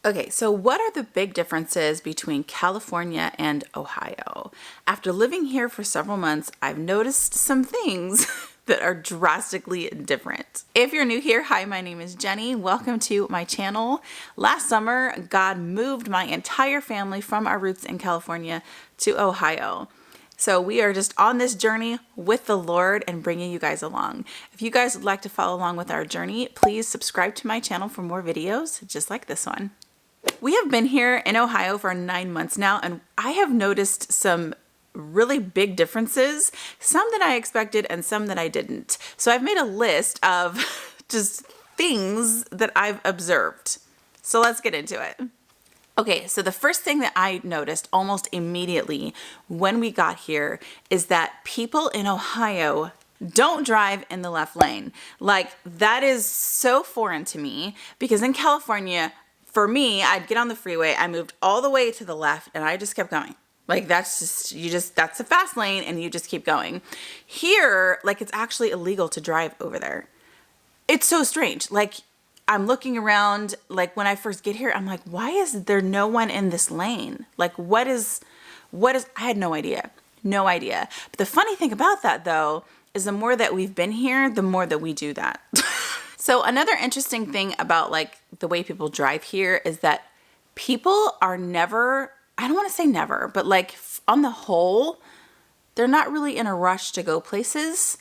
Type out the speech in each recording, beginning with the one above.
Okay, so what are the big differences between California and Ohio? After living here for several months, I've noticed some things that are drastically different. If you're new here, hi, my name is Jenny. Welcome to my channel. Last summer, God moved my entire family from our roots in California to Ohio. So we are just on this journey with the Lord and bringing you guys along. If you guys would like to follow along with our journey, please subscribe to my channel for more videos just like this one. We have been here in Ohio for 9 months now, and I have noticed some really big differences, some that I expected and some that I didn't. So I've made a list of just things that I've observed. So let's get into it. Okay, so the first thing that I noticed almost immediately when we got here is that people in Ohio don't drive in the left lane. Like, that is so foreign to me because in California, for me, I'd get on the freeway, I moved all the way to the left and I just kept going. Like, that's the fast lane and you just keep going. Here, like, it's actually illegal to drive over there. It's so strange. Like, I'm looking around, like when I first get here, I'm like, why is there no one in this lane? Like, what is, I had no idea. But the funny thing about that though, is the more that we've been here, the more that we do that. So another interesting thing about like the way people drive here is that people are never, I don't want to say never, but like on the whole, they're not really in a rush to go places.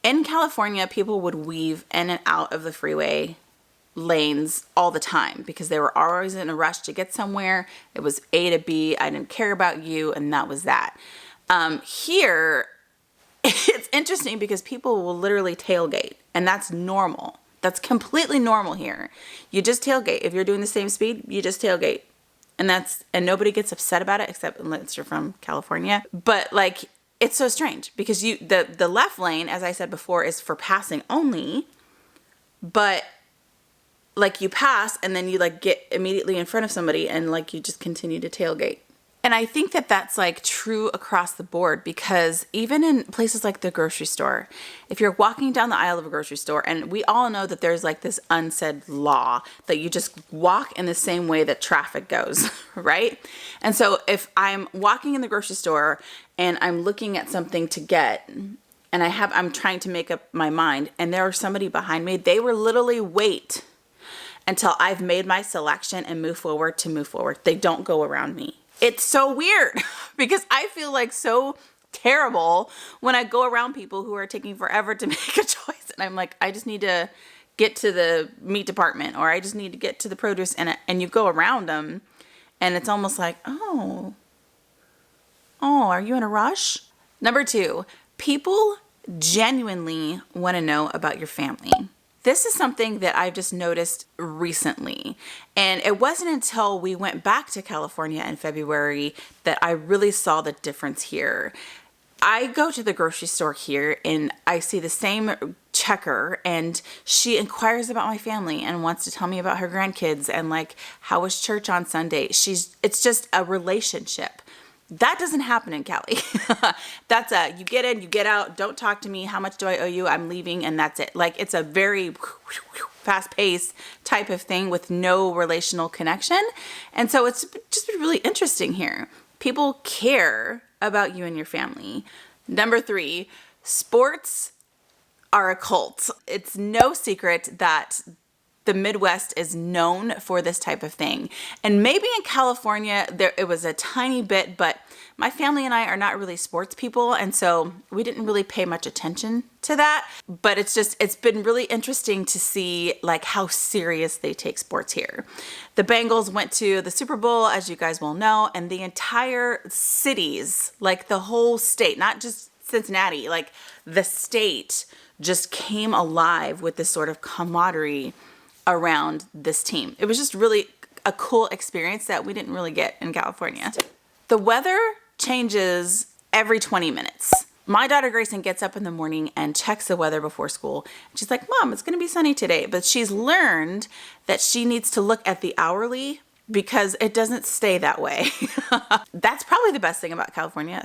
In California, people would weave in and out of the freeway lanes all the time because they were always in a rush to get somewhere. It was A to B. I didn't care about you, and that was that. Here, it's interesting because people will literally tailgate, and that's normal. That's completely normal here. You just tailgate. If you're doing the same speed, you just tailgate. And nobody gets upset about it except unless you're from California. But like, it's so strange because the left lane, as I said before, is for passing only, but like you pass and then you like get immediately in front of somebody and like you just continue to tailgate. And I think that that's like true across the board because even in places like the grocery store, if you're walking down the aisle of a grocery store, and we all know that there's like this unsaid law that you just walk in the same way that traffic goes, right? And so if I'm walking in the grocery store and I'm looking at something to get, and I'm trying to make up my mind, and there's somebody behind me, they will literally wait until I've made my selection and move forward. They don't go around me. It's so weird because I feel like so terrible when I go around people who are taking forever to make a choice. And I'm like, I just need to get to the meat department, or I just need to get to the produce. And you go around them and it's almost like, oh, are you in a rush? Number 2, people genuinely want to know about your family. This is something that I've just noticed recently. And it wasn't until we went back to California in February that I really saw the difference here. I go to the grocery store here and I see the same checker, and she inquires about my family and wants to tell me about her grandkids and like, how was church on Sunday? It's just a relationship. That doesn't happen in Cali. That's you get in, you get out, don't talk to me, how much do I owe you, I'm leaving, and that's it. Like, it's a very fast-paced type of thing with no relational connection. And so it's just really interesting here. People care about you and your family. Number 3, sports are a cult. It's no secret that the Midwest is known for this type of thing. And maybe in California, it was a tiny bit, but my family and I are not really sports people. And so we didn't really pay much attention to that. But it's been really interesting to see like how serious they take sports here. The Bengals went to the Super Bowl, as you guys will know, and the entire cities, like the whole state, not just Cincinnati, like the state just came alive with this sort of camaraderie around this team. It was just really a cool experience that we didn't really get in California. The weather changes every 20 minutes. My daughter Grayson gets up in the morning and checks the weather before school. She's like, Mom, it's going to be sunny today. But she's learned that she needs to look at the hourly because it doesn't stay that way. That's probably the best thing about California,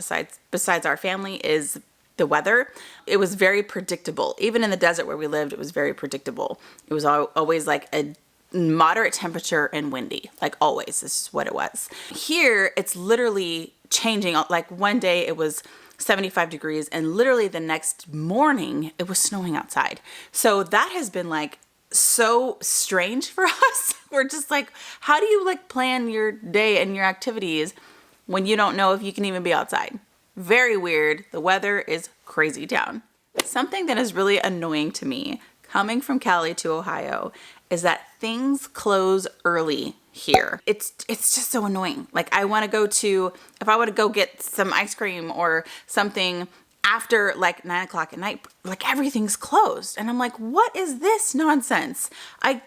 besides our family, is the weather. It was very predictable. Even in the desert where we lived, it was very predictable. It was always like a moderate temperature and windy, like always. This is what it was. Here, it's literally changing. Like one day it was 75 degrees and literally the next morning it was snowing outside. So that has been like so strange for us. We're just like, how do you like plan your day and your activities when you don't know if you can even be outside? Very weird. The weather is crazy town. Something that is really annoying to me coming from Cali to Ohio is that things close early here. It's just so annoying. Like if I want to go get some ice cream or something after like 9 o'clock at night, like everything's closed. And I'm like, what is this nonsense? I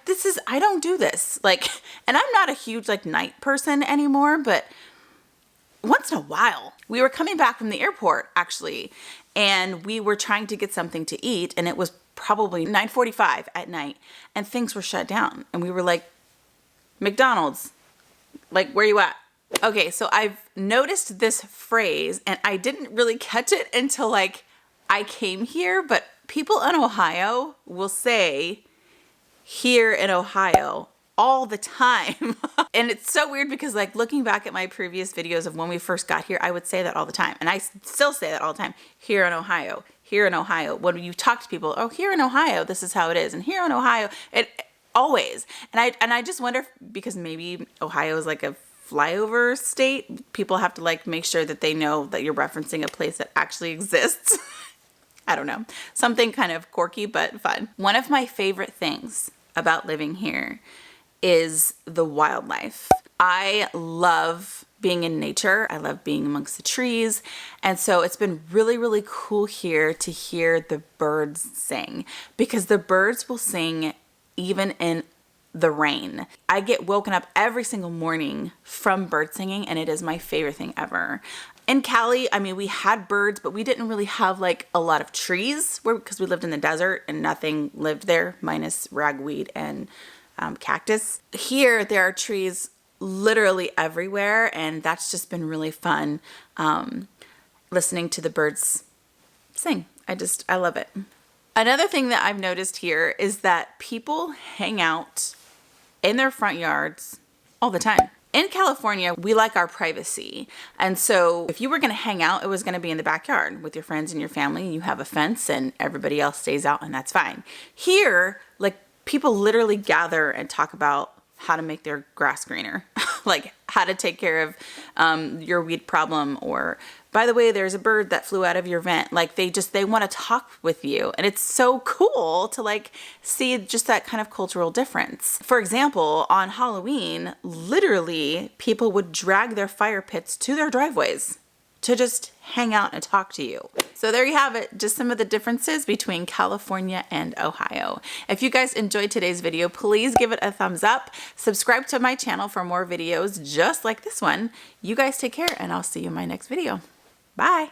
don't do this. Like, and I'm not a huge like night person anymore, but once in a while, we were coming back from the airport actually, and we were trying to get something to eat, and it was probably 9:45 at night, and things were shut down. And we were like, McDonald's, like, where you at? Okay, so I've noticed this phrase, and I didn't really catch it until like I came here, but people in Ohio will say here in Ohio all the time. And it's so weird because like looking back at my previous videos of when we first got here, I would say that all the time. And I still say that all the time. Here in Ohio, here in Ohio. When you talk to people, oh, here in Ohio, this is how it is. And here in Ohio, it always. And I just wonder if, because maybe Ohio is like a flyover state, people have to like make sure that they know that you're referencing a place that actually exists. I don't know. Something kind of quirky, but fun. One of my favorite things about living here is the wildlife. I love being in nature. I love being amongst the trees. And so it's been really, really cool here to hear the birds sing, because the birds will sing even in the rain. I get woken up every single morning from bird singing, and it is my favorite thing ever. In Cali, I mean, we had birds, but we didn't really have like a lot of trees because we lived in the desert and nothing lived there minus ragweed and cactus. Here, there are trees literally everywhere, and that's just been really fun listening to the birds sing. I love it. Another thing that I've noticed here is that people hang out in their front yards all the time. In California, we like our privacy. And so if you were going to hang out, it was going to be in the backyard with your friends and your family. You have a fence and everybody else stays out, and that's fine. Here, like, people literally gather and talk about how to make their grass greener, like how to take care of your weed problem, or by the way, there's a bird that flew out of your vent. Like they want to talk with you. And it's so cool to like see just that kind of cultural difference. For example, on Halloween, literally people would drag their fire pits to their driveways to just hang out and talk to you. So there you have it, just some of the differences between California and Ohio. If you guys enjoyed today's video, please give it a thumbs up. Subscribe to my channel for more videos just like this one. You guys take care, and I'll see you in my next video. Bye.